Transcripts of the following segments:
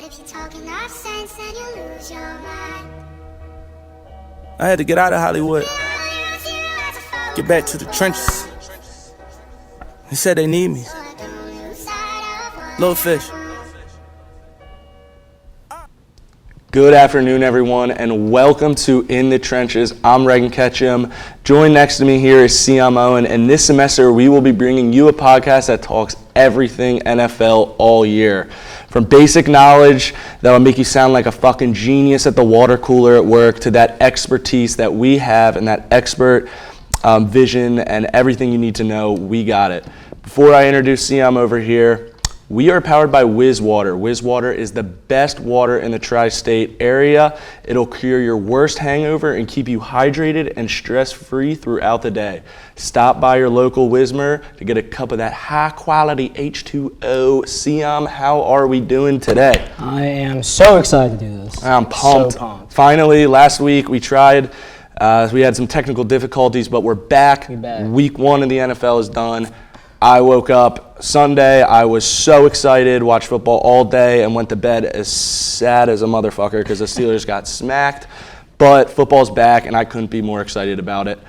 if you're talking nonsense, then you lose your mind. I had to get out of Hollywood, get back to the trenches. They said they need me. Little Fish. Good afternoon, everyone, and welcome to In the Trenches. I'm Reagan Ketchum. Joined next to me here is Siam Owen, and this semester we will be bringing you a podcast that talks everything NFL all year. From basic knowledge that will make you sound like a fucking genius at the water cooler at work to that expertise that we have and that expert vision and everything you need to know, we got it. Before I introduce Siam over here, we are powered by Whiz Water. Whiz Water is the best water in the tri-state area. It'll cure your worst hangover and keep you hydrated and stress-free throughout the day. Stop by your local Whizmer to get a cup of that high-quality H2O. Siam, how are we doing today? I am so excited to do this. I'm pumped. So pumped. Finally, last week we tried. We had some technical difficulties, but we're back. Week 1 of the NFL is done. I woke up Sunday, I was so excited, watched football all day, and went to bed as sad as a motherfucker because the Steelers got smacked. But football's back, and I couldn't be more excited about it.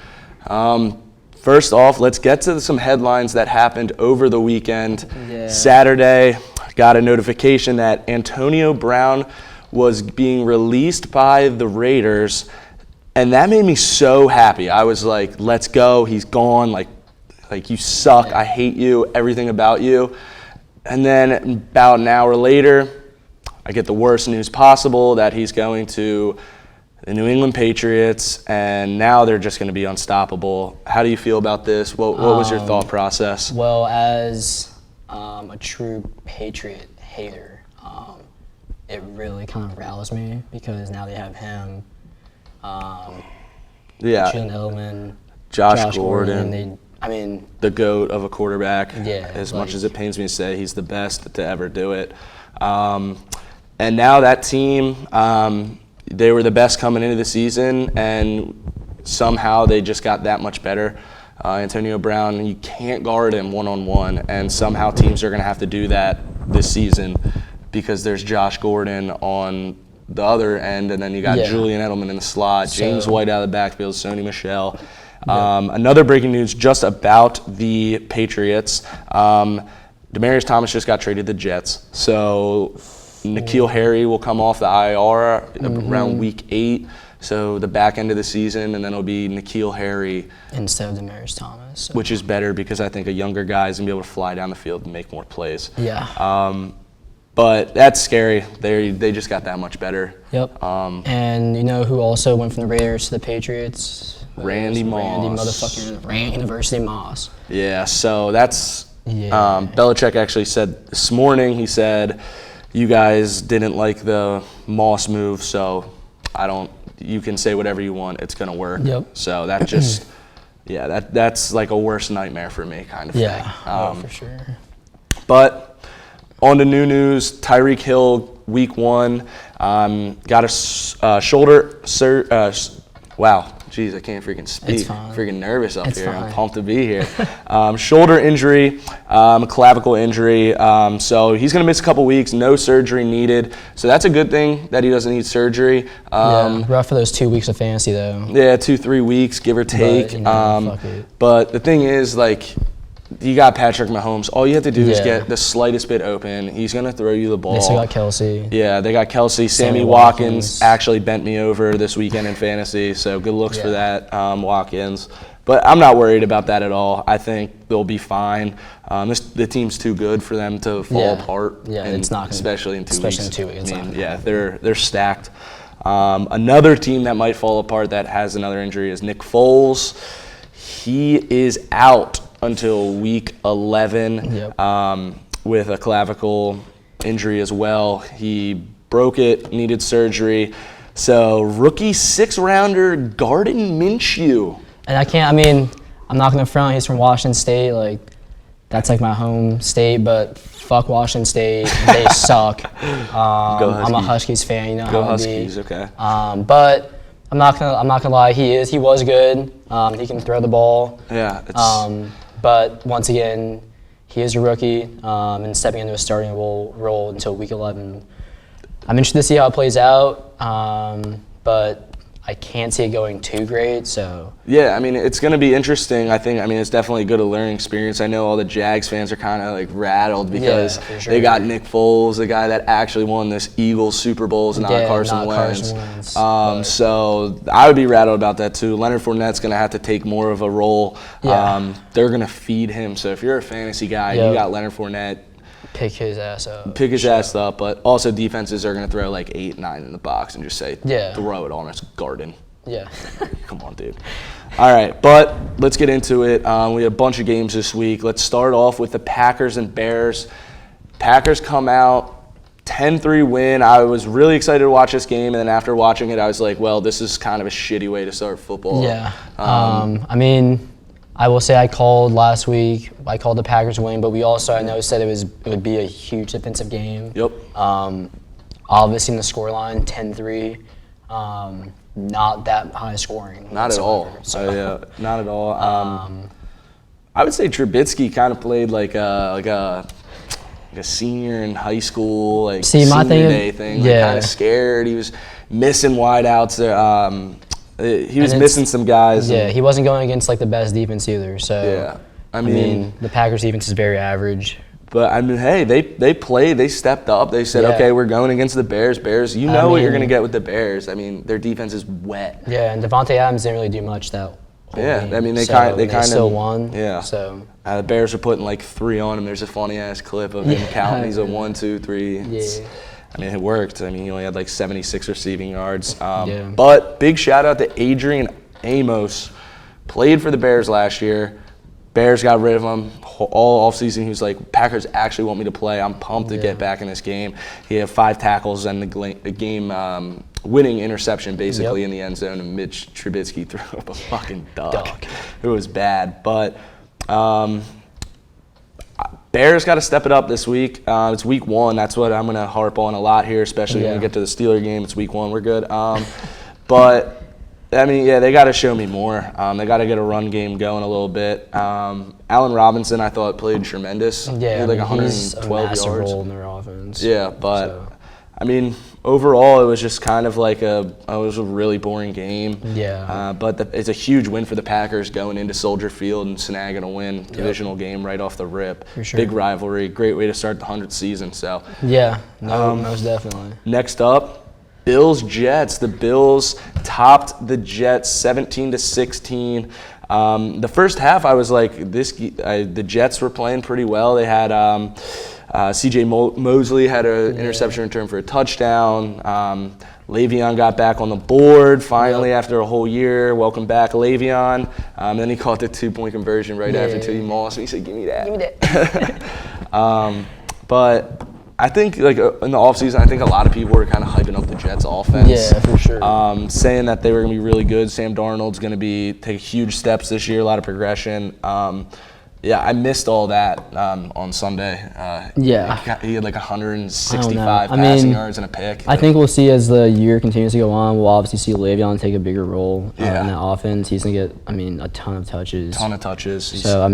First off, let's get to some headlines that happened over the weekend. Yeah. Saturday, got a notification that Antonio Brown was being released by the Raiders, and that made me so happy. I was like, let's go, he's gone, like you suck, I hate you, everything about you. And then about an hour later, I get the worst news possible that he's going to the New England Patriots, and now they're just going to be unstoppable. How do you feel about this? What was your thought process? Well, as a true Patriot hater, it really kind of rallies me because now they have him, Julian Edelman, Josh Gordon. The GOAT of a quarterback. Yeah, as much as it pains me to say, he's the best to ever do it. And now that team, they were the best coming into the season, and somehow they just got that much better. Antonio Brown, you can't guard him one-on-one, and somehow teams are going to have to do that this season because there's Josh Gordon on the other end, and then you got Julian Edelman in the slot, James White out of the backfield, Sony Michel. Another breaking news just about the Patriots. Demaryius Thomas just got traded to the Jets. So N'Keal Harry will come off the IR around week 8. So the back end of the season, and then it'll be N'Keal Harry instead of Demaryius Thomas. So. Which is better because I think a younger guy is going to be able to fly down the field and make more plays. Yeah. But that's scary. They just got that much better. Yep. And you know who also went from the Raiders to the Patriots? Randy University Moss. Yeah, so that's Belichick actually said this morning, he said, you guys didn't like the Moss move, so you can say whatever you want, it's going to work. Yep. So that just, that's like a worst nightmare for me kind of thing. Yeah, for sure. But on to new news, Tyreek Hill, week 1, got a shoulder wow. Jeez, I can't freaking speak. I'm freaking nervous up here. I'm pumped to be here. Shoulder injury, clavicle injury. So he's going to miss a couple weeks, no surgery needed. So that's a good thing that he doesn't need surgery. Rough for those 2 weeks of fantasy, though. Yeah, 2-3 weeks, give or take. But the thing is, like, you got Patrick Mahomes. All you have to do is get the slightest bit open. He's going to throw you the ball. They still got Kelsey. Yeah, they got Kelsey. Sammy Watkins actually bent me over this weekend in fantasy, so good looks for that, Watkins. But I'm not worried about that at all. I think they'll be fine. The team's too good for them to fall apart. Yeah, it's not. Especially in 2 weeks. Especially in 2 weeks. They're stacked. Another team that might fall apart that has another injury is Nick Foles. He is out until week 11 with a clavicle injury as well. He broke it, needed surgery. So rookie 6th-rounder Gardner Minshew. And I'm not going to front. He's from Washington State. Like, that's like my home state, but fuck Washington State. They suck. I'm a Huskies fan. You know Go how Huskies, okay. But I'm not gonna lie. He was good. He can throw the ball. Yeah. But once again, he is a rookie, and stepping into a starting role until week 11 I'm interested to see how it plays out, but I can't see it going too great. So yeah, I mean, it's going to be interesting. I mean, it's definitely a good learning experience. I know all the Jags fans are kind of like rattled because for they got Nick Foles, the guy that actually won this Eagles Super Bowls, not Carson Wentz. So I would be rattled about that too. Leonard Fournette's going to have to take more of a role. Yeah. They're going to feed him. So if you're a fantasy guy, you got Leonard Fournette. Pick his ass up. But also defenses are going to throw like 8, 9 in the box and just say, throw it on its garden. Yeah. Come on, dude. All right, but let's get into it. We had a bunch of games this week. Let's start off with the Packers and Bears. Packers come out, 10-3 win. I was really excited to watch this game, and then after watching it, I was like, well, this is kind of a shitty way to start football. Yeah. I mean, I will say I called last week. I called the Packers win, but we also I know said it would be a huge defensive game. Yep. Obviously, in the scoreline, 10-3. Not that high scoring. Not at all. So. Not at all. I would say Trubisky kind of played like a senior in high school, like senior day thing. Like kind of scared. He was missing wideouts. He was missing some guys. Yeah, he wasn't going against like the best defense either. So yeah, I mean the Packers defense is very average. But I mean, hey, they played. They stepped up. They said, okay, we're going against the Bears. Bears, you know what you're going to get with the Bears. I mean, their defense is wet. Yeah, and Devontae Adams didn't really do much that whole game. I mean, they kind of still won. Yeah. So the Bears are putting like 3 on him. There's a funny ass clip of him counting. He's a 1, 2, 3. Yeah. I mean, it worked. I mean, he only had like 76 receiving yards. But big shout out to Adrian Amos. Played for the Bears last year. Bears got rid of him all offseason. He was like, Packers actually want me to play. I'm pumped to get back in this game. He had 5 tackles and the game winning interception basically in the end zone, and Mitch Trubisky threw up a fucking duck. It was bad. But Bears got to step it up this week. It's week 1. That's what I'm going to harp on a lot here, especially when we get to the Steeler game. It's week 1. We're good. But I mean, they got to show me more. They got to get a run game going a little bit. Allen Robinson, I thought, played tremendous. Yeah, he had like 112 yards. Role in their offense. Yeah, but I mean, overall, it was just kind of like it was a really boring game. Yeah. But it's a huge win for the Packers going into Soldier Field and snagging a win, divisional game right off the rip. For sure. Big rivalry, great way to start the 100th season. So. Yeah, most definitely. Next up. Bills-Jets. The Bills topped the Jets 17-16. The first half, I was like, the Jets were playing pretty well. They had C.J. Mosley had an interception return for a touchdown. Le'Veon got back on the board finally after a whole year. Welcome back, Le'Veon. Then he caught the 2-point conversion right after Teddy Moss. And he said, "Give me that." Give me that. But I think like in the offseason, I think a lot of people were kind of hyping up the Jets offense. Yeah, for sure. Saying that they were going to be really good. Sam Darnold's going to take huge steps this year, a lot of progression. I missed all that on Sunday. He had like 165 passing yards and a pick. I think we'll see as the year continues to go on, we'll obviously see Le'Veon take a bigger role in that offense. He's going to get, a ton of touches. So,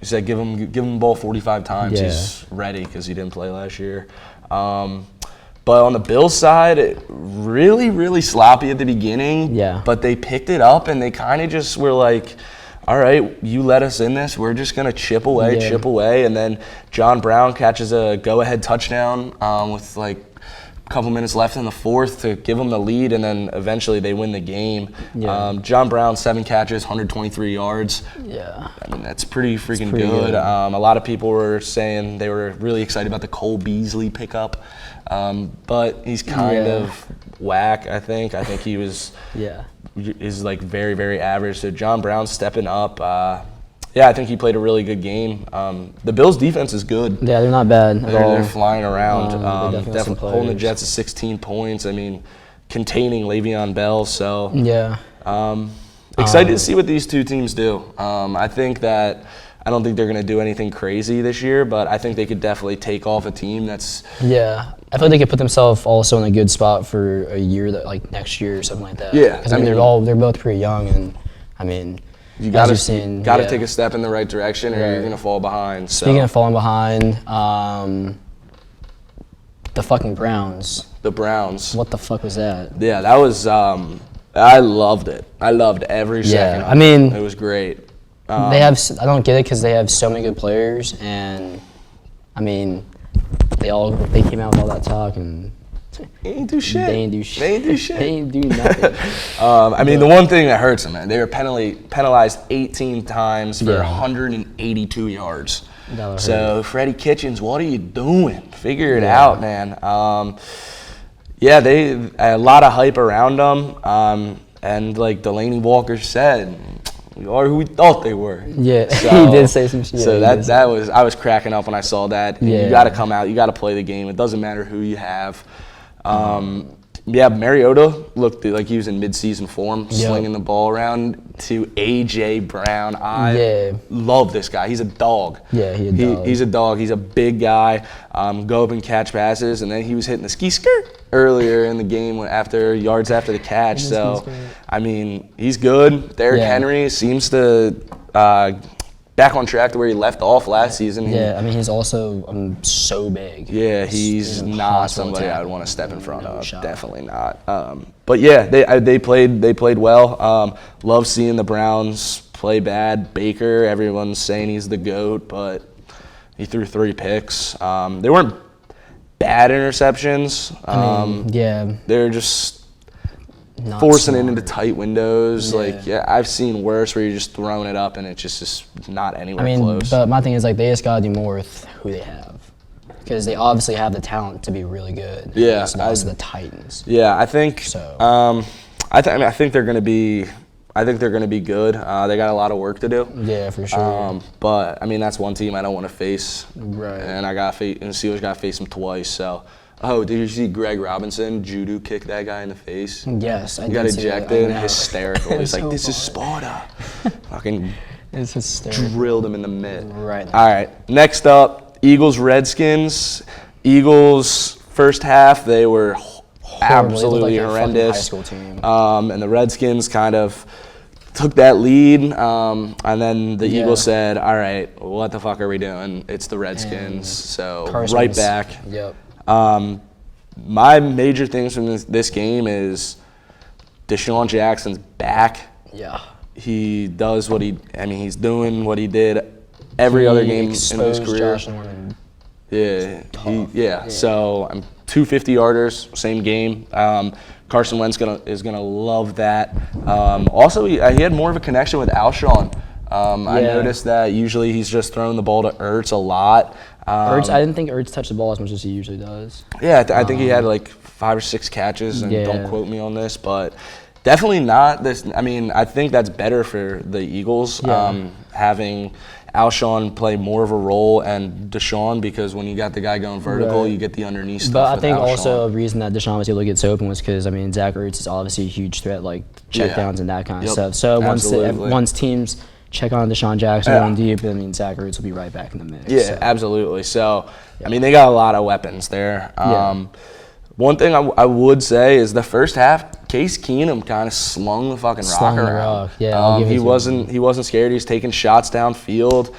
he said give him the ball 45 times. He's ready because he didn't play last year. But on the Bills side, really, really sloppy at the beginning. Yeah. But they picked it up and they kind of just were like, all right, you let us in this. We're just going to chip away. And then John Brown catches a go-ahead touchdown with like a couple minutes left in the fourth to give them the lead, and then eventually they win the game. Yeah. John Brown, 7 catches, 123 yards. Yeah. I mean, that's pretty freaking good. A lot of people were saying they were really excited about the Cole Beasley pickup, but he's kind of whack, I think. I think he was is like very, very average. So John Brown stepping up. I think he played a really good game. The Bills' defense is good. Yeah, they're not bad at all. They're flying around. Definitely holding the Jets to 16 points. I mean, containing Le'Veon Bell. So excited to see what these two teams do. I think that I don't think they're going to do anything crazy this year, but I think they could definitely take off a team that's. Yeah, I feel like they could put themselves also in a good spot for a year that like next year or something like that. Yeah, because they're both pretty young, and I mean. You got to take a step in the right direction, or you're going to fall behind. Speaking of falling behind, The fucking Browns. The Browns. What the fuck was that? Yeah, that was. I loved it. I loved every second. I mean, it was great. They have. I don't get it because they have so many good players, and I mean, they came out with all that talk and. They ain't do shit. They ain't do shit. They ain't do shit. They ain't do nothing. I mean, the one thing that hurts them, man, they were penalized 18 times for 182 yards. So, Freddie Kitchens, what are you doing? Figure it out, man. They a lot of hype around them, and like Delaney Walker said, we are who we thought they were. Yeah, so, he did say some shit. So that was, I was cracking up when I saw that. Yeah. You got to come out. You got to play the game. It doesn't matter who you have. Mariota looked like he was in mid-season form, slinging the ball around to A.J. Brown. I love this guy. He's a dog. Yeah, he's a dog. He's a big guy. Go up and catch passes, and then he was hitting the ski skirt earlier in the game yards after the catch. So, I mean, he's good. Derrick Henry seems to back on track to where he left off last season. I mean, he's also so big. Yeah, he's not somebody I would want to step in front of. Definitely not. But yeah, they played well. Love seeing the Browns play bad. Baker, everyone's saying he's the GOAT, but he threw 3 picks. They weren't bad interceptions. They're just not forcing it into tight windows. I've seen worse where you're just throwing it up and it's just not anywhere close. But my thing is, like, they just got to do more with who they have. Because they obviously have the talent to be really good. Yeah. It's also the Titans. Yeah, I think so. I think they're going to be good. They got a lot of work to do. Yeah, for sure. But I mean, that's one team I don't want to face. Right. And the Steelers got to face them twice. So, did you see Greg Robinson judo kick that guy in the face? Yes, I did. He got ejected. I know. Hysterical. He's like, "This is Sparta." Fucking it's hysterical. Drilled him in the mid. Right. All right. Next up, Eagles-Redskins. Eagles first half they were absolutely horrendous. High school team. And the Redskins kind of took that lead, and then the Eagles said, "All right, what the fuck are we doing? It's the Redskins." So right back. Yep. My major things from this game is Deshaun Jackson's back. Yeah. He does he's doing what he did every other game in his career. Josh Norman. Yeah. So 250 yarders, same game. Carson Wentz is gonna love that. Also, he had more of a connection with Alshon. I noticed that usually he's just throwing the ball to Ertz a lot. Ertz, I didn't think Ertz touched the ball as much as he usually does. Yeah, I think he had like 5 or 6 catches, and don't quote me on this, but definitely not this. I mean, I think that's better for the Eagles, having Alshon play more of a role and Deshaun, because when you got the guy going vertical, you get the underneath stuff. But I think Alshon. also a reason that Deshaun was able to get so open was because, I mean, Zach Ertz is obviously a huge threat, like checkdowns and that kind of stuff. So once teams check on Deshaun Jackson going deep, I mean, Zach Ertz will be right back in the mix. Yeah, absolutely. So, I mean, they got a lot of weapons there. One thing I would say is the first half, Case Keenum kind of slung the fucking rock around. He wasn't scared. He was taking shots downfield,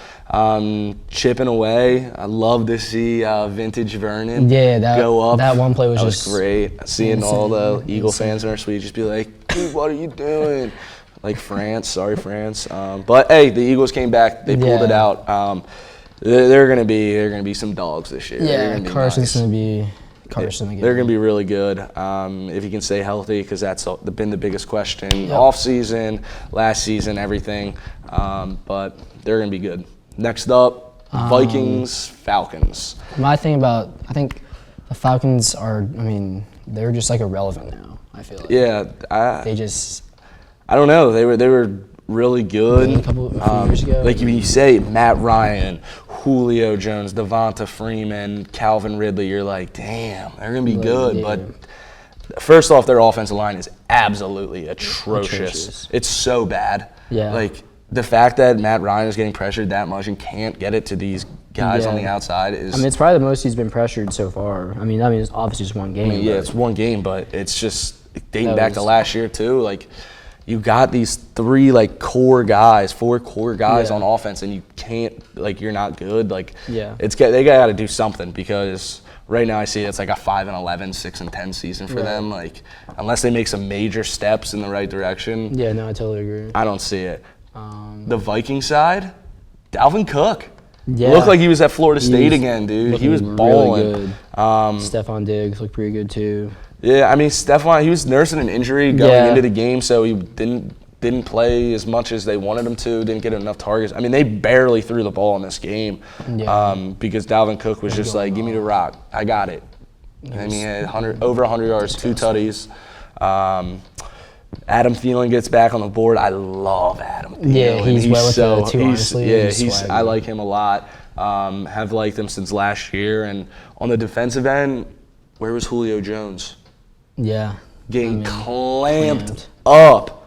chipping away. I love to see vintage Vernon go up. That one play was just great. Seeing all the Eagle fans in our suite just be like, "Dude, what are you doing?" Like France, sorry France. But hey, the Eagles came back. They pulled it out. They're gonna be some dogs this year. Yeah, Carson's gonna be. Carson again. They're going to be really good if he can stay healthy, because that's been the biggest question off season, last season, everything. But they're going to be good. Next up, Vikings, Falcons. My thing I think the Falcons they're just like irrelevant now, I feel like. Yeah. I don't know. They were really good. A few years ago. Like you say, Matt Ryan, Julio Jones, Devonta Freeman, Calvin Ridley, you're like, damn, they're going to be good. But first off, their offensive line is absolutely atrocious. It's so bad. Yeah. Like, the fact that Matt Ryan is getting pressured that much and can't get it to these guys on the outside is... I mean, it's probably the most he's been pressured so far. I mean, it's obviously just one game. It's one game, but it's just dating back to last year, too. Like, you got these 4 core guys on offense, and you can't, you're not good. They got to do something, because right now I see it's like a 5-11, 6-10 season for them. Like, unless they make some major steps in the right direction. Yeah, no, I totally agree. I don't see it. The Viking side, Dalvin Cook. Yeah. Looked like he was at Florida State again, dude. He was balling. Really good. Stephon Diggs looked pretty good too. Yeah, I mean, Stephon, he was nursing an injury going into the game, so he didn't play as much as they wanted him to, didn't get enough targets. I mean, they barely threw the ball in this game because Dalvin Cook was just like, give me the rock. I got it. And he had over 100 yards, 2 tutties. Adam Thielen gets back on the board. I love Adam Thielen. Yeah, he's well with the two, honestly. I like him a lot. Have liked him since last year. And on the defensive end, where was Julio Jones? Yeah. Getting clamped up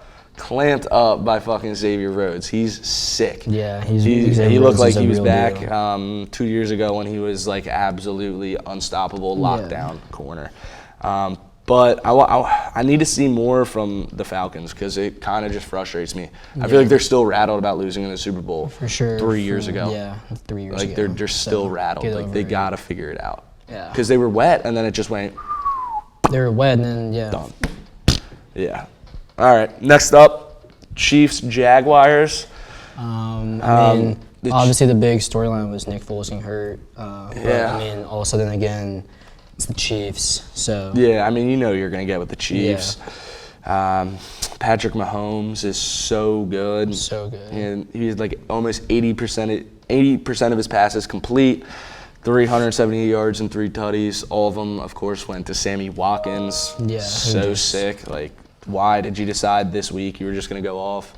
by fucking Xavier Rhodes. He's sick. Yeah, he looked like he was back 2 years ago when he was like absolutely unstoppable lockdown corner. But I need to see more from the Falcons because it kind of just frustrates me. I feel like they're still rattled about losing in the Super Bowl for sure 3 years ago. Yeah, 3 years like ago. Like they're still rattled. Like they gotta figure it out. Yeah. Because they were wet and then it just went. They were wet and then done. Yeah. All right. Next up, Chiefs Jaguars. I mean, obviously the big storyline was Nick Foles getting hurt. But, I mean, also then again, it's the Chiefs. So. Yeah, I mean, you know you're gonna get with the Chiefs. Yeah. Patrick Mahomes is so good. So good. And he's like almost 80% of his passes complete. 378 yards and 3 tutties. All of them, of course, went to Sammy Watkins. Yeah. So sick. Like, why did you decide this week you were just going to go off?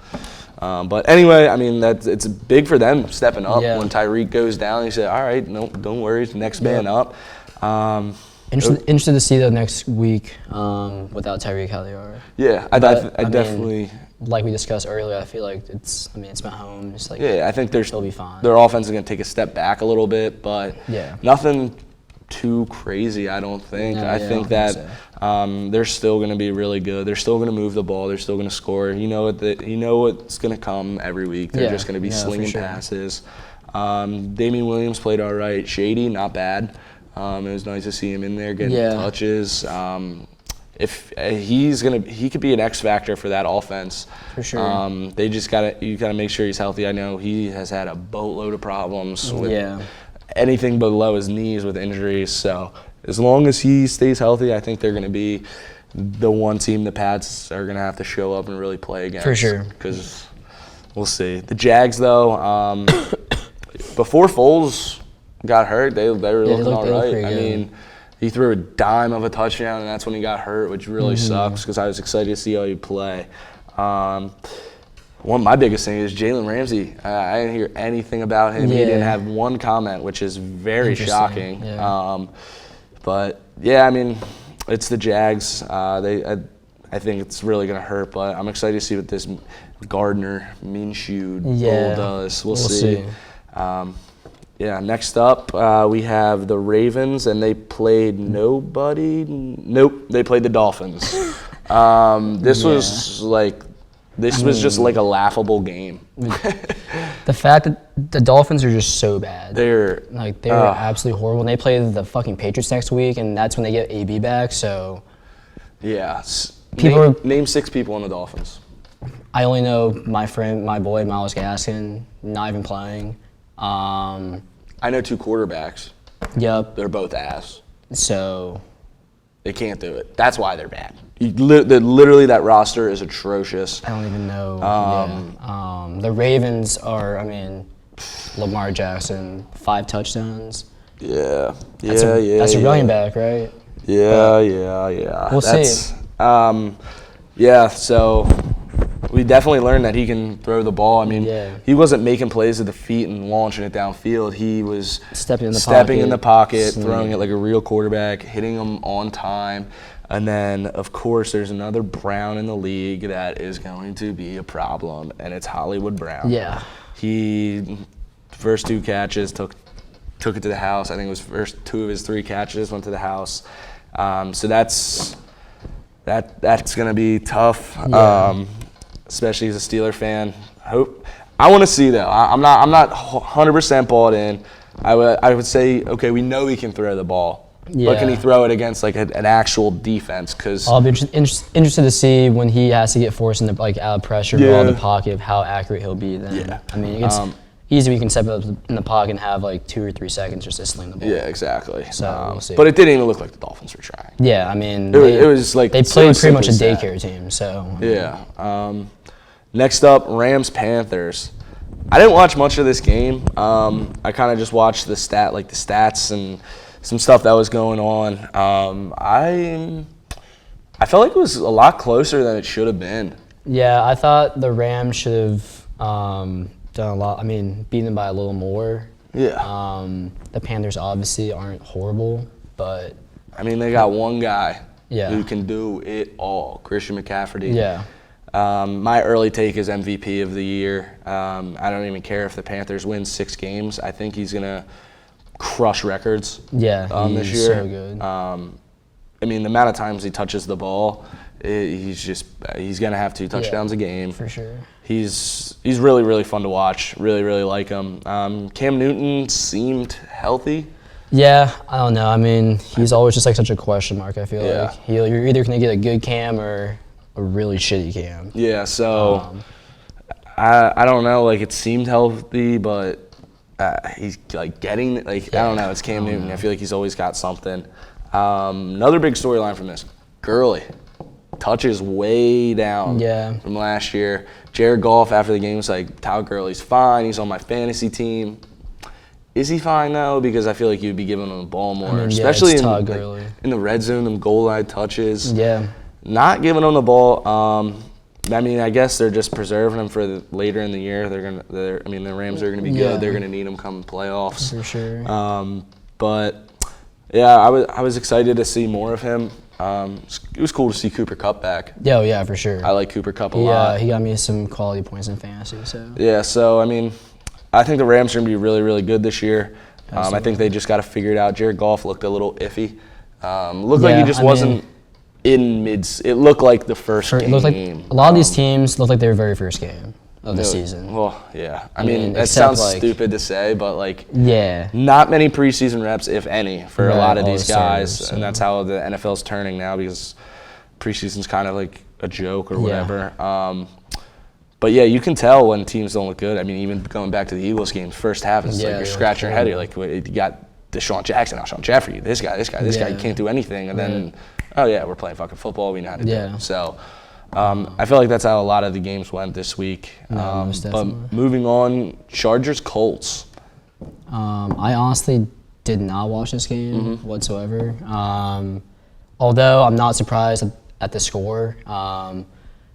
But anyway, I mean, it's big for them stepping up. When Tyreek goes down, he said, all right, no, don't worry, next man up. Interested to see the next week without Tyreek how they are. Yeah, I definitely. Mean, like we discussed earlier, I feel like it's Mahomes. Like, I think they'll be fine. Their offense is going to take a step back a little bit, but nothing too crazy, I don't think. I think that they're still going to be really good. They're still going to move the ball. They're still going to score. You know what's going to come every week. They're just going to be slinging passes. Damian Williams played all right. Shady, not bad. It was nice to see him in there getting touches. If he could be an X factor for that offense. For sure. You gotta make sure he's healthy. I know he has had a boatload of problems with anything below his knees with injuries. So as long as he stays healthy, I think they're gonna be the one team the Pats are gonna have to show up and really play against. For sure. Because we'll see. The Jags though, before Foles got hurt, they were looking all right. I mean. He threw a dime of a touchdown, and that's when he got hurt, which really sucks because I was excited to see how he'd play. One of my biggest thing is Jalen Ramsey. I didn't hear anything about him. He didn't have one comment, which is very shocking. Yeah. But, yeah, I mean, it's the Jags. I think it's really going to hurt, but I'm excited to see what this Gardner Minshew bull does. We'll see. Next up, we have the Ravens, and they played nobody. Nope, they played the Dolphins. This was just like a laughable game. The fact that the Dolphins are just so bad. They're absolutely horrible. And they play the fucking Patriots next week, and that's when they get AB back, so. Yeah. Name 6 people on the Dolphins. I only know my boy, Myles Gaskin, not even playing. I know 2 quarterbacks. Yep. They're both ass. So. They can't do it. That's why they're bad. Literally, that roster is atrocious. I don't even know. The Ravens are, Lamar Jackson, 5 touchdowns. Yeah. That's a running back, right? Yeah. We'll see. So we definitely learned that he can throw the ball. He wasn't making plays with the feet and launching it downfield. He was stepping in the pocket, throwing it like a real quarterback, hitting them on time. And then, of course, there's another Brown in the league that is going to be a problem, and it's Hollywood Brown. Yeah. He, first 2 catches, took it to the house. I think it was first 2 of his 3 catches went to the house. So that's going to be tough. Yeah. Especially as a Steeler fan. I want to see though. I'm not 100% bought in. I would say, okay, we know he can throw the ball. But can he throw it against like an actual defense? Because I'll be interested to see when he has to get forced into like out of pressure or out of the pocket of how accurate he'll be then. Yeah. I mean, it's easy. We can step up in the pocket and have like 2 or 3 seconds just to sling the ball. Yeah, exactly. So we'll see. But it didn't even look like the Dolphins were trying. Yeah, I mean, it was like they played pretty much a daycare team. So yeah. Next up, Rams-Panthers. I didn't watch much of this game. I kind of just watched the stats and some stuff that was going on. I felt like it was a lot closer than it should have been. Yeah, I thought the Rams should have done a lot. I mean, beaten them by a little more. Yeah. The Panthers obviously aren't horrible, but I mean, they got one guy Yeah. who can do it all, Christian McCaffrey. yeah. My early take is MVP of the year. I don't even care if the Panthers win 6 games. I think he's going to crush records Yeah, this he's year. so good. I mean, the amount of times he touches the ball, he's going to have 2 touchdowns a game. For sure. He's really, really fun to watch. Really, really like him. Cam Newton seemed healthy. Yeah, I don't know. I mean, he's always just like such a question mark, I feel Yeah. like. You're either going to get a good Cam or a really shitty Cam. Yeah, so I don't know. Like, it seemed healthy, but he's like getting I don't know. It's Cam Newton. I feel like he's always got something. Another big storyline from this: Gurley touches way down from last year. Jared Goff after the game was like, "Todd Gurley's fine. He's on my fantasy team." Is he fine though? Because I feel like you'd be giving him the ball more, especially it's Todd Gurley. in the red zone, them goal line touches. Yeah. Not giving him the ball. I mean, I guess they're just preserving him for later in the year. The Rams are gonna be good. They're gonna need him come playoffs. For sure. But yeah, I was excited to see more of him. It was cool to see Cooper Kupp back. Oh, yeah, for sure. I like Cooper Kupp a lot. He got me some quality points in fantasy. So Yeah, so I mean, I think the Rams are gonna be really, really good this year. I think they just got to figure it out. Jared Goff looked a little iffy. Looked like he just wasn't in mids. It looked like the first game. It looked like a lot of these teams looked like their very first game of the season. Well, yeah. I mean, that sounds stupid to say, but like, not many preseason reps, if any, for a lot of these guys, and that's how the NFL's turning now because preseason's kind of like a joke or whatever. But yeah, you can tell when teams don't look good. I mean, even going back to the Eagles game, first half, it's like you're scratching your head. You're like, wait, you got Deshaun Jackson, Alshon Jeffrey, this guy, you can't do anything, and then. Oh yeah, we're playing fucking football. We know how to do it. So, I feel like that's how a lot of the games went this week. But moving on, Chargers Colts. I honestly did not watch this game whatsoever. Although I'm not surprised at the score.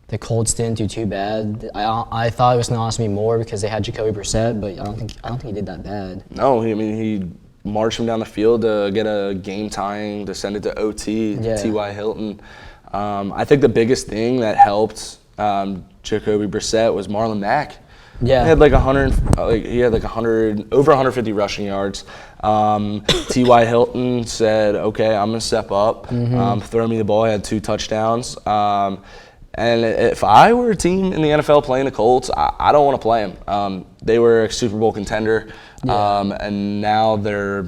The Colts didn't do too bad. I thought it was going to be more because they had Jacoby Brissett, but I don't think he did that bad. No, he marched him down the field to get a game tying, to send it to OT, T.Y. Hilton. I think the biggest thing that helped Jacoby Brissett was Marlon Mack. Yeah. He had like 150 rushing yards. T.Y. Hilton said, okay, I'm going to step up, throw me the ball. He had 2 touchdowns. And if I were a team in the NFL playing the Colts, I don't want to play them. They were a Super Bowl contender, and now they're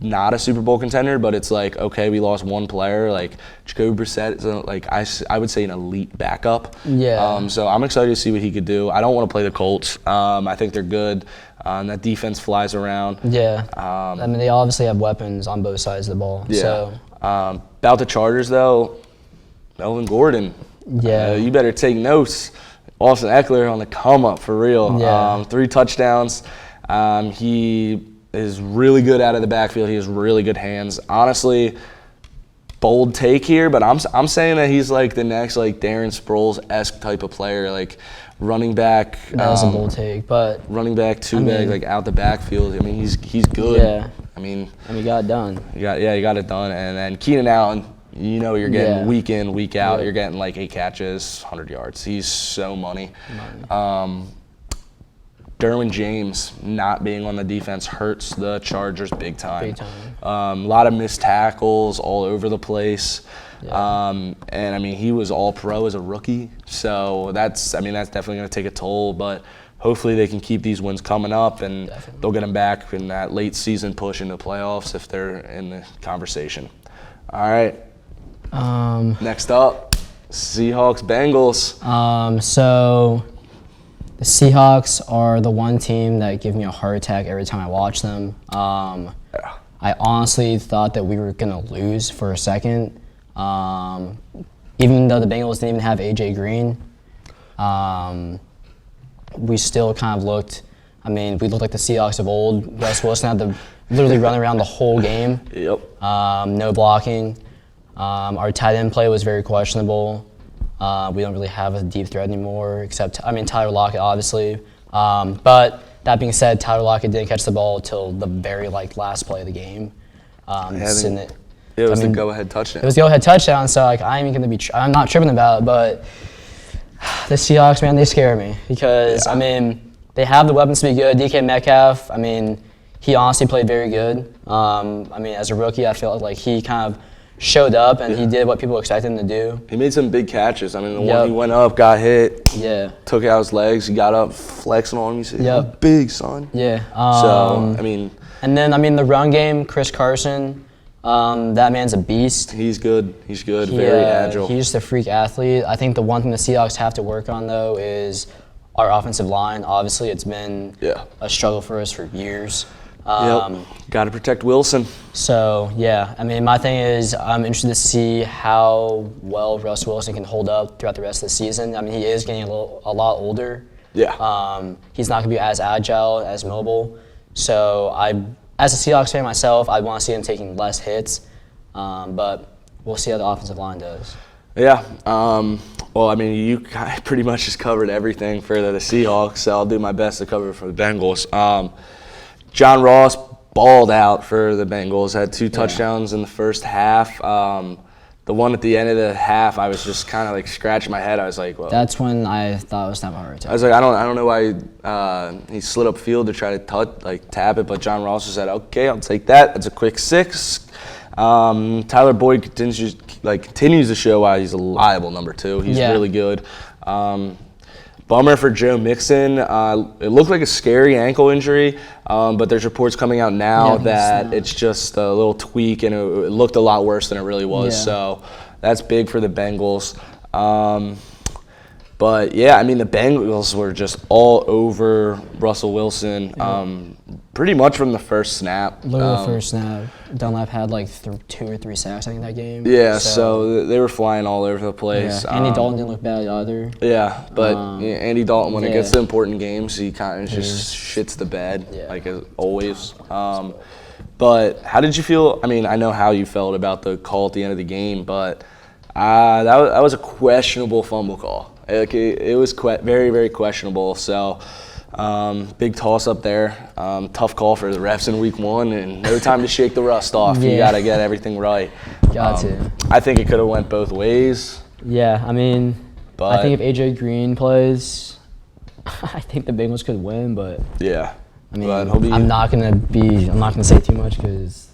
not a Super Bowl contender, but it's like, okay, we lost one player. Like, Jacoby Brissett is, like, I would say an elite backup. So I'm excited to see what he could do. I don't want to play the Colts. I think they're good. That defense flies around. I mean, they obviously have weapons on both sides of the ball. So. About the Chargers, though, Melvin Gordon. You better take notes. Austin Eckler on the come up for real. 3 touchdowns. He is really good out of the backfield. He has really good hands. Honestly, bold take here, but I'm saying that he's like the next like Darren Sproles-esque type of player, like running back. That was a bold take, but running back, like out the backfield. I mean, he's good. I mean, he got it done. He got it done. And then Keenan Allen. You're getting week in, week out. You're getting like 8 catches, 100 yards. He's so money. Derwin James not being on the defense hurts the Chargers big time. A lot of missed tackles all over the place. And I mean, he was all pro as a rookie. So that's definitely going to take a toll. But hopefully they can keep these wins coming up, and Definitely. they'll get them back in that late season push into the playoffs if they're in the conversation. All right. Next up, Seahawks Bengals. So the Seahawks are the one team that give me a heart attack every time I watch them. I honestly thought that we were gonna lose for a second, even though the Bengals didn't even have AJ Green. We still kind of looked. I mean, we looked like the Seahawks of old. Russ Wilson had to literally run around the whole game. Yep. No blocking. Our tight end play was very questionable. We don't really have a deep threat anymore, except, Tyler Lockett, obviously. But that being said, Tyler Lockett didn't catch the ball until the very last play of the game. It was the go-ahead touchdown. It was the go-ahead touchdown, so I'm not tripping about it, but the Seahawks, man, they scare me because, they have the weapons to be good. DK Metcalf, he honestly played very good. As a rookie, I felt like he kind of showed up and he did what people expected him to do. He made some big catches. The one he went up, got hit, took out his legs, he got up, flexing on him. He said, "How big, son?" Yeah. And then, the run game, Chris Carson, that man's a beast. He's good. He's good. Very agile. He's just a freak athlete. I think the one thing the Seahawks have to work on, though, is our offensive line. Obviously, it's been a struggle for us for years. Got to protect Wilson. So, my thing is I'm interested to see how well Russ Wilson can hold up throughout the rest of the season. He is getting a lot older. Yeah. He's not going to be as agile, as mobile. So, as a Seahawks fan myself, I want to see him taking less hits. But we'll see how the offensive line does. Yeah. You pretty much just covered everything for the Seahawks, so I'll do my best to cover it for the Bengals. John Ross balled out for the Bengals, had 2 touchdowns in the first half. The one at the end of the half, I was just kind of scratching my head. I was like, well. That's when I thought it was time for a heart attack. I was like, I don't know why he slid upfield to try to tap it, but John Ross just said, okay, I'll take that. That's a quick 6. Tyler Boyd continues to show why he's a reliable number 2. He's really good. Bummer for Joe Mixon. It looked like a scary ankle injury, but there's reports coming out now that it's just a little tweak, and it looked a lot worse than it really was. Yeah. So that's big for the Bengals. But the Bengals were just all over Russell Wilson pretty much from the first snap. Literally the first snap. Dunlap had 2 or 3 sacks, I think, that game. Yeah, so they were flying all over the place. Yeah. Andy Dalton didn't look bad either. Yeah, but Andy Dalton, when it gets to important games, he kind of just shits the bed, as always. But how did you feel? I know how you felt about the call at the end of the game, but that was a questionable fumble call. It was very, very questionable. So big toss up there. Tough call for the refs in week 1, and no time to shake the rust off. You got to get everything right. Got to. I think it could have went both ways. Yeah, I think if AJ Green plays, I think the Bengals could win. But I'm not gonna say too much because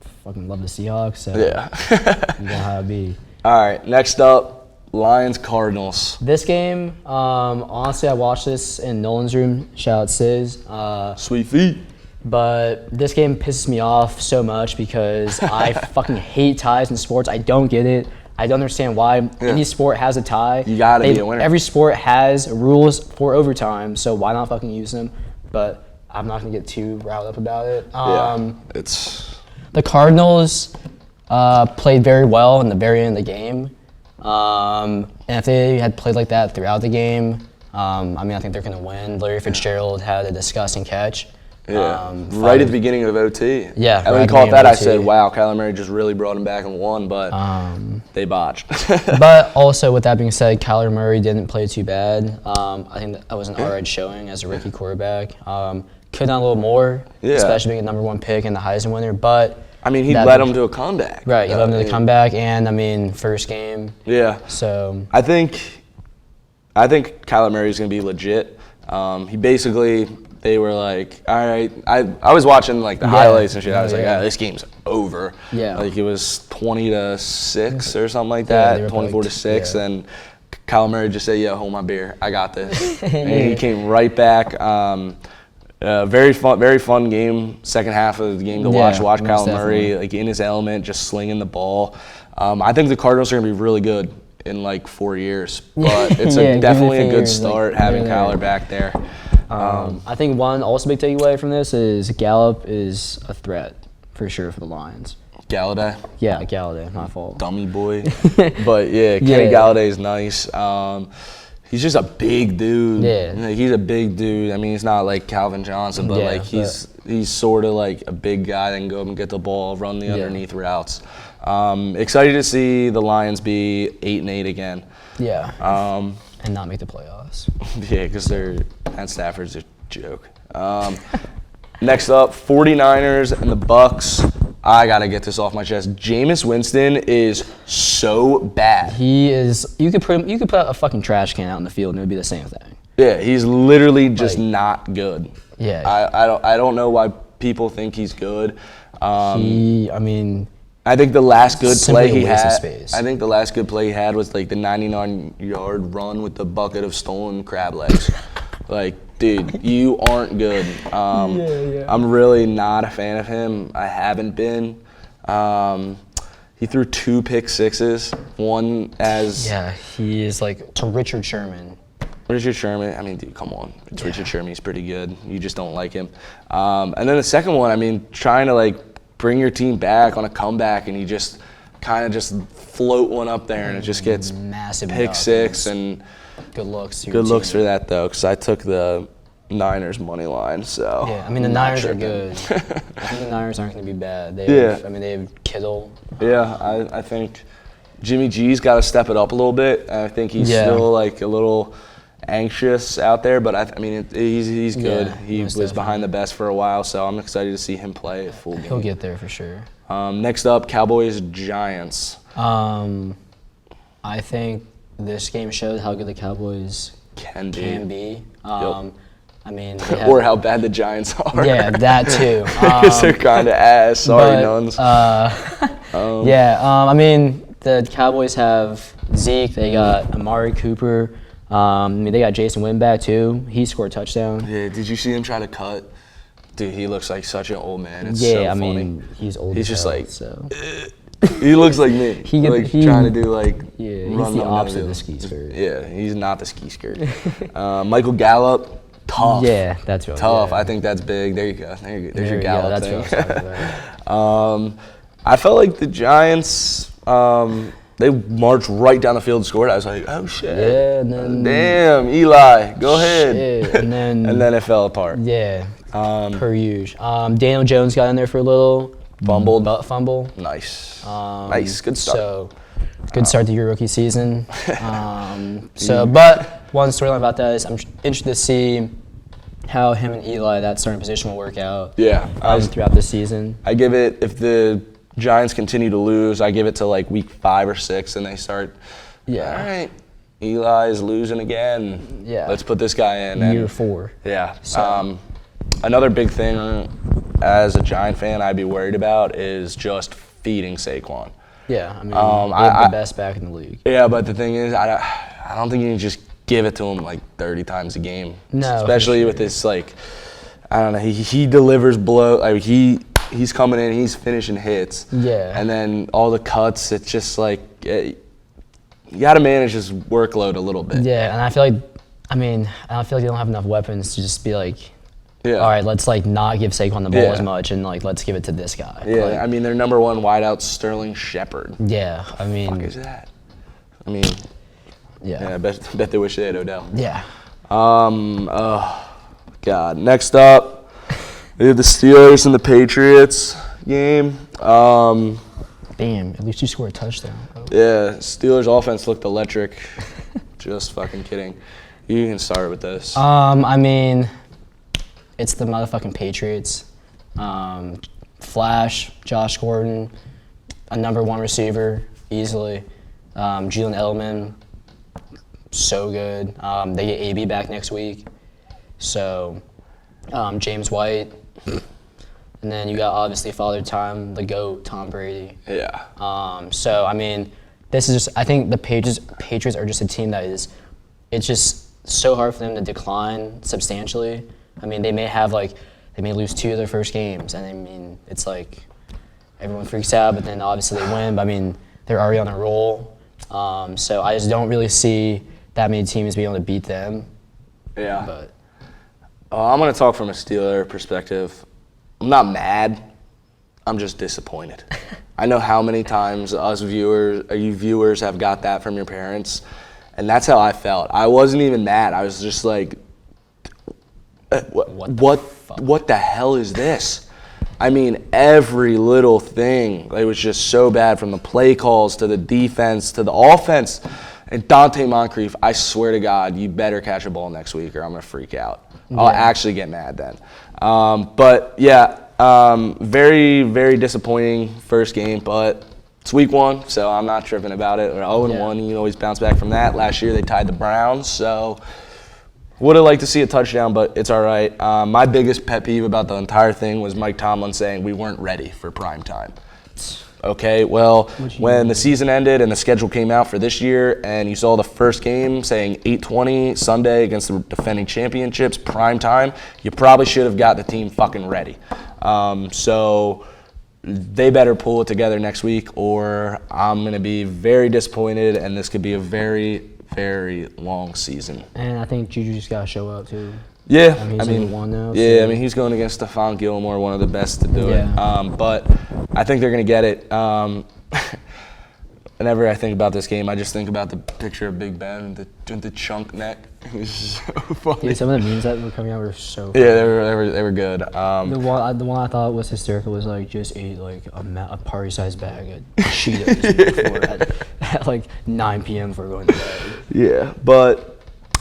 I fucking love the Seahawks. So you know how it be. All right, next up. Lions-Cardinals. This game, honestly, I watched this in Nolan's room. Shout out Sis. Sweet feet. But this game pisses me off so much because I fucking hate ties in sports. I don't get it. I don't understand why any sport has a tie. You gotta be a winner. Every sport has rules for overtime, so why not fucking use them? But I'm not gonna get too riled up about it. The Cardinals played very well in the very end of the game. And if they had played like that throughout the game, I think they're going to win. Larry Fitzgerald had a disgusting catch. Right at the beginning of OT. Yeah. And when he caught that, I said, wow, Kyler Murray just really brought him back and won, but they botched. But also, with that being said, Kyler Murray didn't play too bad. I think that was an alright showing as a rookie quarterback. Could have done a little more, especially being a number 1 pick and the Heisman winner, but he led them to a comeback. Right, he led them to the comeback, and first game. Yeah. So I think Kyler Murray's gonna be legit. They were like, all right. I was watching the highlights and shit. I was like, this game's over. Yeah. It was 20-6 or something like that, 24-6, and Kyler Murray just said, "Yeah, hold my beer. I got this." And he came right back. Very fun game. Second half of the game to watch. Yeah, Watch most Kyler Murray definitely. like in his element, just slinging the ball. I think the Cardinals are gonna be really good in like 4 years, but it's Yeah, give it definitely a a few good years, like, start having they're Kyler there. back there. I think one also big takeaway from this is Gallup is a threat for sure for the Lions. Galladay, Yeah, Galladay, my fault. dummy boy, but yeah, Kenny Yeah. Galladay is nice. He's just a big dude. Yeah. Like, he's a big dude. I mean, he's not like Calvin Johnson, but Yeah, like he's sort of like a big guy that can go up and get the ball, run the underneath routes. Excited to see the Lions be 8-8 again. Yeah, Um, and not make the playoffs. yeah, because Matt Stafford's a joke. Next up, 49ers and the Bucks. I gotta get this off my chest. Jameis Winston is so bad. He is. You could put a fucking trash can out in the field and it would be the same thing. Yeah, he's literally just Like- not good. Yeah. I don't know why people think he's good. I mean, I think the last good Simply play he a waste of had. space. I think the last good play he had was like the 99-yard run with the bucket of stolen crab legs. Like, dude, you aren't good. I'm really not a fan of him. I haven't been. He threw 2 pick sixes. One as yeah, he is like to Richard Sherman. Richard Sherman. I mean, dude, come on. It's Richard Sherman. He's pretty good. You just don't like him. And then the second one, I mean, trying to like bring your team back on a comeback, and you just kind of just float one up there, and it just gets Massive pick duck. six. And Good looks. to your good looks team. for that though, because I took the Niners money line. So Yeah, I mean the I'm not Niners are tripping. good. I think the Niners aren't going to be bad. They Yeah. have, I mean they have Kittle. Yeah, I think Jimmy G's got to step it up a little bit. I think he's Yeah. still like a little anxious out there, but I mean he's good. Yeah, He most was behind the best for a while, so I'm excited to see him play a full game. He'll get there for sure. Next up, Cowboys Giants. I think this game showed how good the Cowboys Can be. can be. I mean, they have, Or how bad the Giants are. yeah, that too. Because they're kind of ass. Sorry, but, nuns. I mean, the Cowboys have Zeke. They got Amari Cooper. I mean, they got Jason Witten back too. He scored a touchdown. Yeah, did you see him try to cut? Dude, he looks like such an old man. It's Yeah, so I funny. mean, he's old. He's as just hell, like- so. He looks like me. He like he- trying to do like Yeah, he's run the them opposite of down the ski skirt. Yeah, he's not the ski skirt. Michael Gallup, tough. Yeah, that's what. Tough. Yeah. I think that's big. There you go. There's There your you go, Gallup that's thing. what I was talking about. I felt like the Giants, they marched right down the field and scored. I was like, oh shit. Yeah, and then Damn, Eli, go ahead. shit, and then And then it fell apart. yeah, per usual. Daniel Jones got in there for a little. Fumbled. Butt fumble. Nice. Nice. Good start. So, good start to your rookie season. But one storyline about that is I'm interested to see how him and Eli, that starting position, will work out Yeah. throughout the season. I give it, if the Giants continue to lose, I give it to like week 5 or 6 and they start, Yeah. all right, Eli is losing again. Yeah. Let's put this guy in. And Year 4. yeah. So- Another big thing as a Giant fan I'd be worried about is just feeding Saquon. Yeah, I mean, I- they're the best back in the league. Yeah, but the thing is, I don't think you can just give it to him like 30 times a game. No, for Especially with this, like, I don't know, he delivers blow, like he's coming in, he's finishing hits. Yeah. And then all the cuts, it's just like, you got to manage his workload a little bit. Yeah, and I feel like they don't have enough weapons to just be like, Yeah. all right, let's like not give Saquon the ball Yeah. as much and like let's give it to this guy. Yeah, Like, I mean, their number 1 wideout, Sterling Shepard. yeah, I mean, What is that? I mean, yeah, I yeah, bet they wish they had Odell. yeah. God. Next up, we have the Steelers and the Patriots game. Damn, at least you scored a touchdown. Bro. Yeah, Steelers offense looked electric. Just fucking kidding. You can start with this. I mean, it's the motherfucking Patriots. Flash, Josh Gordon, a number 1 receiver, easily. Julian Edelman, so good. They get AB back next week. So, James White. And then you got obviously Father Time, the GOAT, Tom Brady. Yeah. So, I mean, this is just, I think the Patriots are just a team that is, it's just so hard for them to decline substantially. I mean, they may lose 2 of their first games, and I mean, it's like everyone freaks out, but then obviously they win. But I mean, they're already on a roll. So I just don't really see that many teams being able to beat them. Yeah. But I'm going to talk from a Steeler perspective. I'm not mad. I'm just disappointed. I know how many times you viewers have got that from your parents, and that's how I felt. I wasn't even mad. I was just like, what the hell is this? I mean, every little thing, it was just so bad, from the play calls to the defense to the offense. And Dante Moncrief, I swear to God, you better catch a ball next week or I'm going to freak out. I'll actually get mad then. But yeah, very, very disappointing first game, but it's week 1, so I'm not tripping about it. Or 0-1, you can always bounce back from that. Last year they tied the Browns, so would have liked to see a touchdown, but it's all right. My biggest pet peeve about the entire thing was Mike Tomlin saying we weren't ready for prime time. Okay, well, when the season ended and the schedule came out for this year and you saw the first game saying 8:20 Sunday against the defending championships, prime time, you probably should have got the team fucking ready. So they better pull it together next week or I'm going to be very disappointed and this could be a very, very long season. And I think Juju just got to show up too. Yeah, I mean, he's in 1 now. Yeah, so. I mean, he's going against Stephon Gilmore, one of the best to do Yeah. it. But I think they're going to get it. Whenever I think about this game, I just think about the picture of Big Ben with the chunk neck. It was so funny. Dude, some of the memes that were coming out were so funny. Yeah, they were good. The one I thought was hysterical was like just ate like a party-sized bag of Cheetos before at like 9 p.m. before going to bed. Yeah, but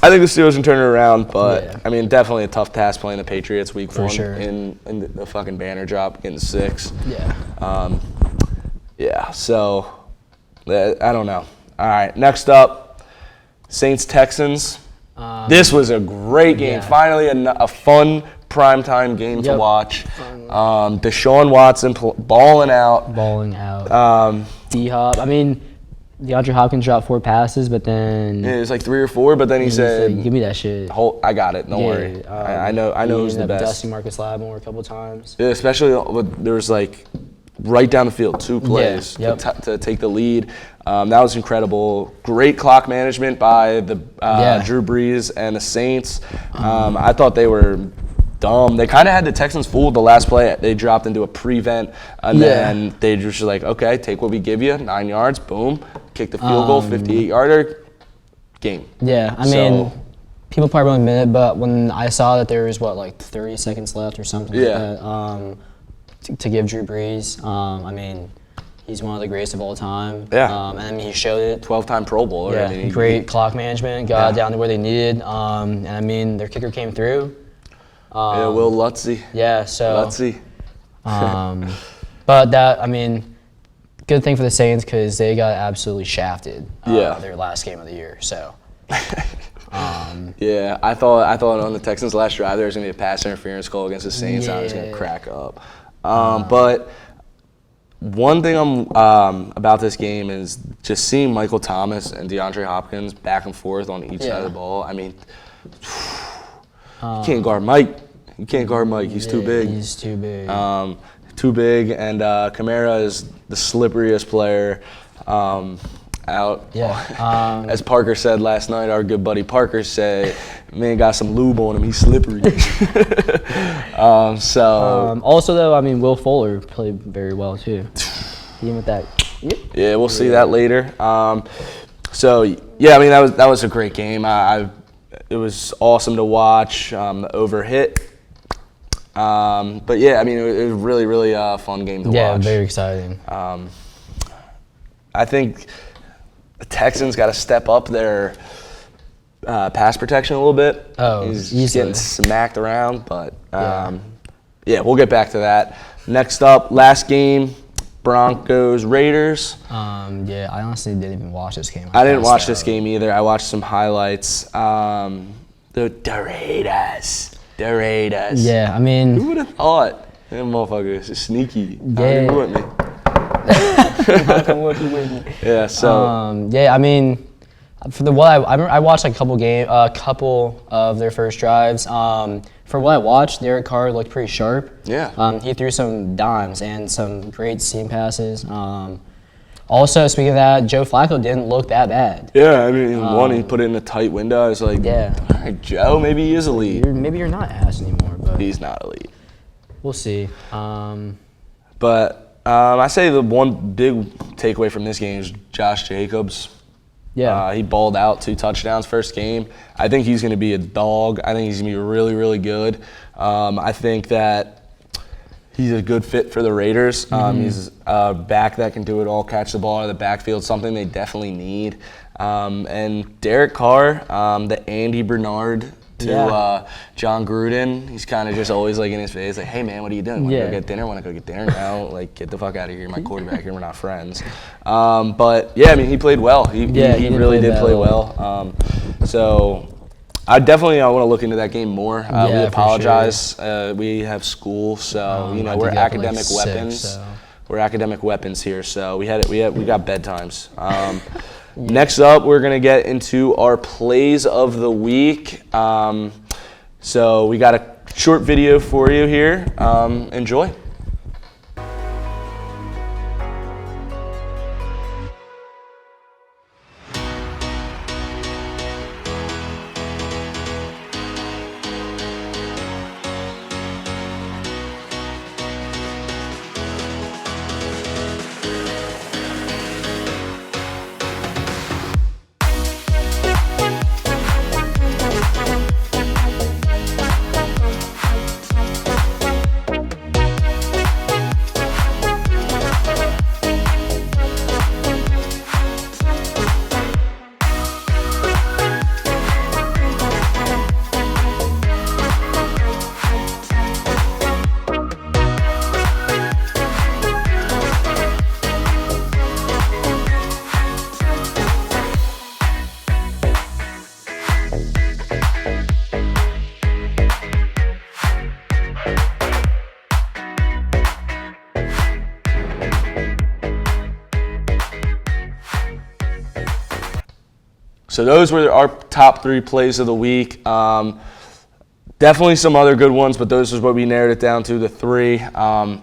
I think the Steelers can turn it around. But Yeah. I mean, definitely a tough task playing the Patriots week 1 sure. in the fucking banner drop, getting 6. Yeah. Yeah, so I don't know. All right, next up, Saints-Texans. This was a great game. yeah. Finally, a fun primetime game to Yep. watch. Deshaun Watson balling out. Balling out. D-Hop. I mean, DeAndre Hopkins dropped 4 passes, but then It was like 3 or 4, but then he he's said, like, "Give me that shit." I got it. Don't worry. I know who's the best. Dusting Marcus Lattimore a couple times. Yeah, especially there was like right down the field, 2 plays yep. to take the lead. That was incredible. Great clock management by the Drew Brees and the Saints. I thought they were dumb. They kind of had the Texans fooled the last play. They dropped into a prevent, and then they just were like, okay, take what we give you, 9 yards, boom, kick the field goal, 58-yarder, game. Yeah, I mean, people probably won't admit it, but when I saw that there was, like 30 seconds left or something like that, to give Drew Brees, I mean, he's one of the greatest of all time. Yeah. And I mean, he showed it. 12-time Pro Bowler. Yeah, I mean, great clock management, got down to where they needed, and I mean, their kicker came through. Will Lutzy. Yeah, so. Lutzy. But that, I mean, good thing for the Saints because they got absolutely shafted. Their last game of the year. So. Yeah, I thought on the Texans' last drive there was gonna be a pass interference call against the Saints. I was gonna crack up. But one thing about this game is just seeing Michael Thomas and DeAndre Hopkins back and forth on each side of the ball. I mean, you can't guard Mike. You can't guard Mike. He's too big. He's too big. Too big, and Kamara is the slipperiest player out. Yeah. As Parker said last night, our good buddy Parker said, man got some lube on him. He's slippery. Also, though, I mean, Will Fuller played very well, too. Even with that. Yep. Yeah, we'll see that later. So, yeah, I mean, that was a great game. It was awesome to watch. The overhit. But, yeah, I mean, it was really, really fun game to watch. Yeah, very exciting. I think the Texans got to step up their pass protection a little bit. Oh, he's easily. getting smacked around, but we'll get back to that. Next up, last game, Broncos-Raiders. Yeah, I honestly didn't even watch this game. I didn't watch this game either. I watched some highlights. The Raiders. Yeah, I mean. Who would have thought? Them motherfuckers is sneaky. Yeah. Don't even with me. Knock on wood, he with me. Yeah. So. Yeah, I mean, for the what I watched like a couple of their first drives. For what I watched, Derek Carr looked pretty sharp. Yeah. He threw some dimes and some great seam passes. Also, speaking of that, Joe Flacco didn't look that bad. Yeah, I mean, one, he put it in a tight window. I was like, Yeah. all right, Joe, maybe he is elite. Maybe you're not ass anymore, but He's not elite. we'll see. But I say the one big takeaway from this game is Josh Jacobs. Yeah. He balled out 2 touchdowns first game. I think he's going to be a dog. I think he's going to be really, really good. I think that he's a good fit for the Raiders. He's a back that can do it all, catch the ball out of the backfield, something they definitely need. And Derek Carr, the Andy Bernard to John Gruden, he's kind of just always like in his face, like, hey man, what are you doing? Want to go get dinner? Want to go get dinner? No, like get the fuck out of here. You're my quarterback here. We're not friends. But yeah, I mean, he played well. He really did play well. So I definitely want to look into that game more. We apologize. We have school, so we're academic weapons. We're academic weapons here, so we got bedtimes. Next up, we're gonna get into our plays of the week. So we got a short video for you here. Enjoy. So those were our top 3 plays of the week. Definitely some other good ones, but those is what we narrowed it down to, the 3. I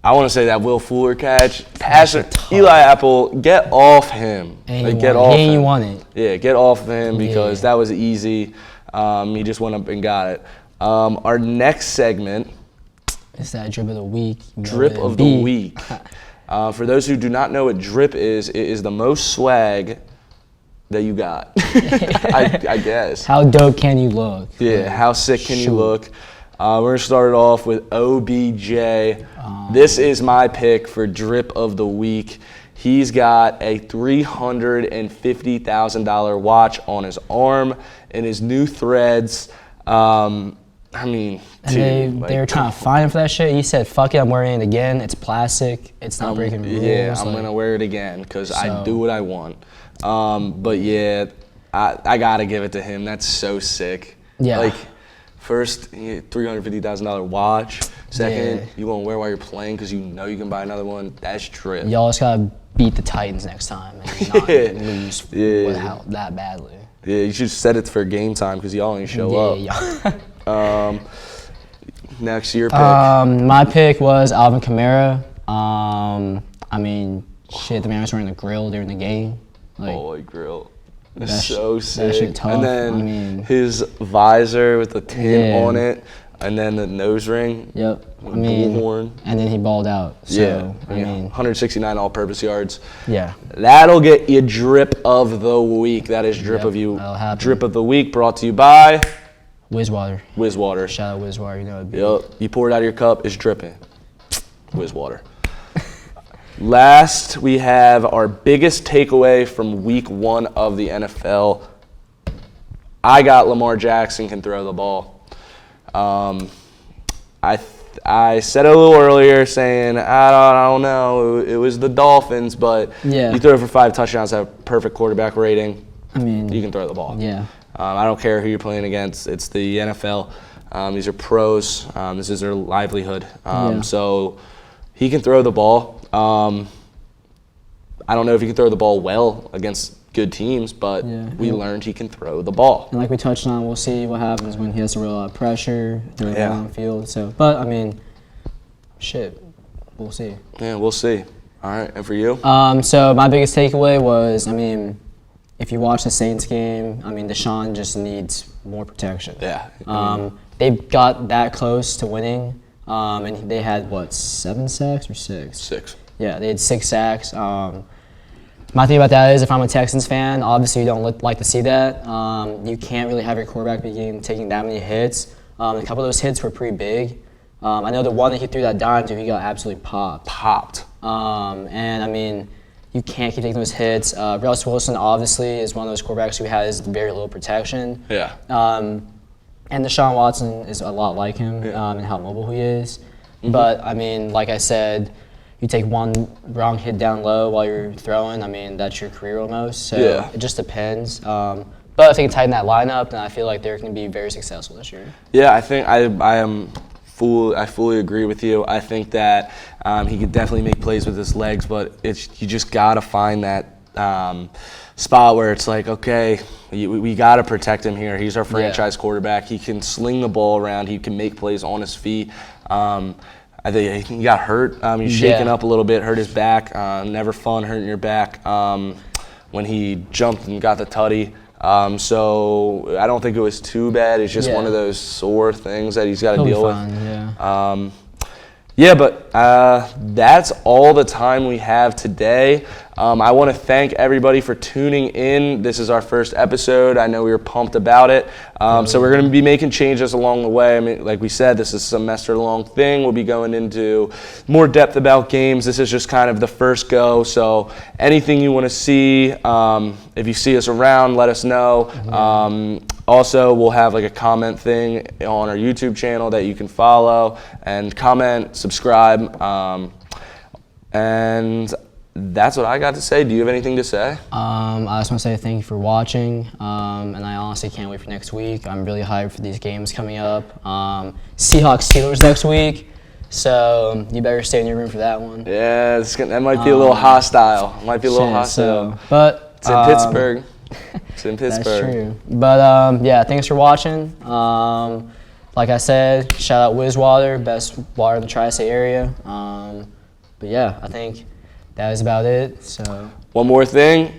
want to say that Will Fuller catch, passer, Eli Apple, get off him. Get off him. You want it. Yeah, get off of him because that was easy. He just went up and got it. Our next segment. It's that drip of the week. Drip of the week. For those who do not know what drip is, it is the most swag that you got, I guess. How dope can you look? Yeah, how sick can you look? We're going to start it off with OBJ. This is my pick for drip of the week. He's got a $350,000 watch on his arm and his new threads. I mean, and they were trying to fine him for that shit. He said, fuck it, I'm wearing it again. It's plastic. It's not breaking rules. Yeah, I'm going to wear it again because I do what I want. But yeah, I got to give it to him. That's so sick. Yeah. Like, first, $350,000 watch. Second, you won't wear while you're playing because you know you can buy another one. That's trip. Y'all just got to beat the Titans next time and not lose that badly. Yeah, you should set it for game time because y'all ain't show up. Next, your pick. My pick was Alvin Kamara. I mean, shit, the man was wearing the grill during the game. Holy grill. That's so sick. That shit tough. And then his visor with the tin on it, and then the nose ring. Yep. Bullhorn. And then he balled out. So, I mean, 169 all-purpose yards. Yeah. That'll get you drip of the week. That is drip of you. Drip of the week brought to you by Whizwater. Whizwater. Shout out Whizwater. You know it. Yep. You pour it out of your cup, it's dripping. Whizwater. Last, we have our biggest takeaway from week 1 of the NFL. I got Lamar Jackson can throw the ball. I said it a little earlier saying, I don't know, it was the Dolphins, but you throw it for 5 touchdowns, have a perfect quarterback rating. I mean, you can throw the ball. Yeah. I don't care who you're playing against. It's the NFL. These are pros. This is their livelihood. So he can throw the ball. I don't know if he can throw the ball well against good teams, but we learned he can throw the ball. And like we touched on, we'll see what happens when he has to roll out pressure, throw the ball on the field. So, but I mean, shit, we'll see. Yeah, we'll see. All right, and for you? So my biggest takeaway was, I mean, if you watch the Saints game, I mean, Deshaun just needs more protection. Yeah. They got that close to winning, and they had, what, 7 sacks or 6? 6. Yeah, they had 6 sacks. My thing about that is, if I'm a Texans fan, obviously you don't like to see that. You can't really have your quarterback taking that many hits. A couple of those hits were pretty big. I know the one that he threw that dime to, he got absolutely popped. And I mean, you can't keep taking those hits. Russ Wilson obviously is one of those quarterbacks who has very little protection. Yeah. And Deshaun Watson is a lot like him in how mobile he is. But I mean, like I said, you take one wrong hit down low while you're throwing, I mean, that's your career almost. So it just depends. But if they can tighten that lineup, then I feel like they're going to be very successful this year. Yeah, I think I fully agree with you. I think that he could definitely make plays with his legs, but you just got to find that spot where it's like, okay, we got to protect him here. He's our franchise quarterback. He can sling the ball around. He can make plays on his feet. I think he got hurt. He's shaking up a little bit, hurt his back. Never fun hurting your back when he jumped and got the tutty. So I don't think it was too bad. It's just one of those sore things that he's got to deal with. But that's all the time we have today. I want to thank everybody for tuning in. This is our first episode. I know we were pumped about it. So we're going to be making changes along the way. I mean, like we said, this is a semester-long thing. We'll be going into more depth about games. This is just kind of the first go. So anything you want to see, if you see us around, let us know. Also, we'll have like a comment thing on our YouTube channel that you can follow and comment, subscribe, and that's what I got to say. Do you have anything to say? I just want to say thank you for watching, and I honestly can't wait for next week. I'm really hyped for these games coming up. Seahawks-Steelers next week, so you better stay in your room for that one. Yeah, that might be a little hostile. It's in Pittsburgh. It's in Pittsburgh. That's true. But thanks for watching. Like I said, shout out Whizwater, best water in the tri-state area. But yeah, I think that is about it. So one more thing.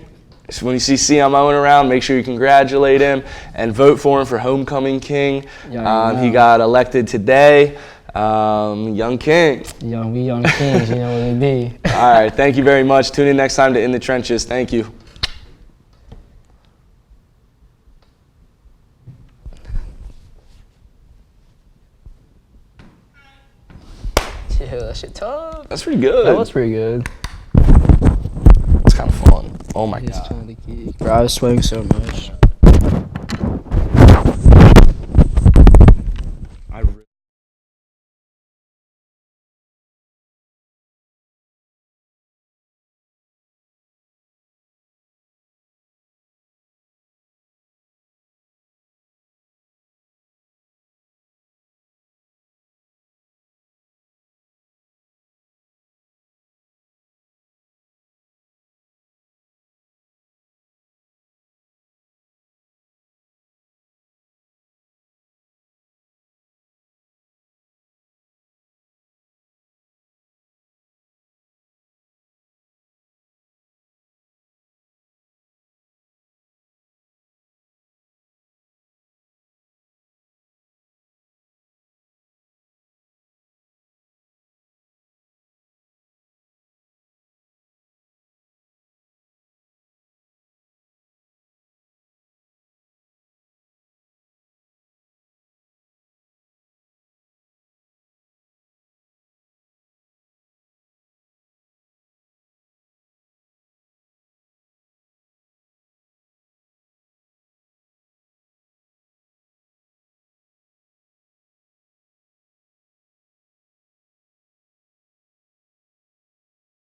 So when you see Siam Owen around, make sure you congratulate him and vote for him for Homecoming King. He got elected today. Young King. We young kings, you know what we be. All right, thank you very much. Tune in next time to In the Trenches. Thank you. Yeah, that shit tough. That's pretty good. That was pretty good. It's kind of fun. Oh my God. Bro, I was sweating so much.